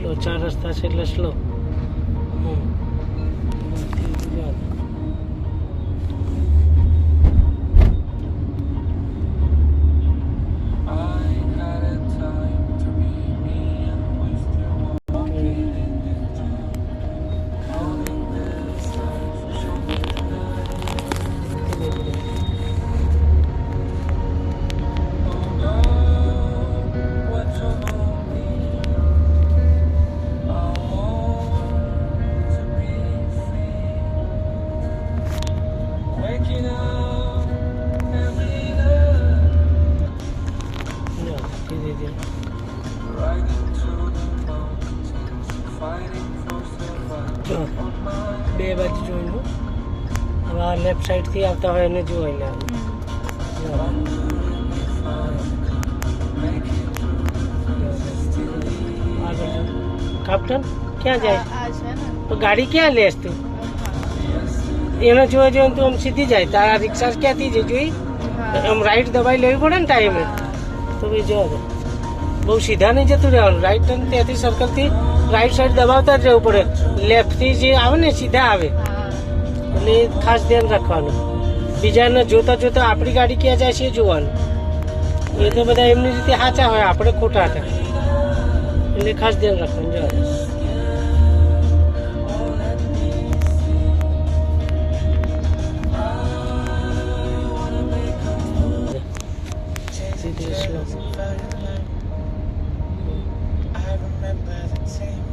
Slow 4 રસ્તા છે એટલે સ્લો. બે બાજુ જોયું. હવે આ લેફ્ટ સાઈડ થી આવતા હોય એને જુઓ. કાપ્ટન ક્યાં જાય? તો ગાડી ક્યાં લેસ તું? એને જોવા જોઈએ તું આમ સીધી જાય. તારા રિક્ષા ક્યાંથી છે જોઈ? આમ રાઈટ દબાઈ લેવી પડે ને ટાઈમે. તો ભાઈ જો બહુ સીધા નહીં જતું રહેવાનું. રાઈટ ટર્ન ત્યાંથી સર્કલથી રાઈટ સાઈડ દબાવતા જ રહેવું પડે. લેફ્ટથી જે આવે ને સીધા આવે એટલે ખાસ ધ્યાન રાખવાનું. બીજાને જોતા જોતા આપણી ગાડી ક્યાં જાય છે જોવાનું. એ તો બધા એમની રીતે સાચા હોય, આપણે ખોટા હતા. એટલે ખાસ ધ્યાન રાખવાનું. જવા I remember the day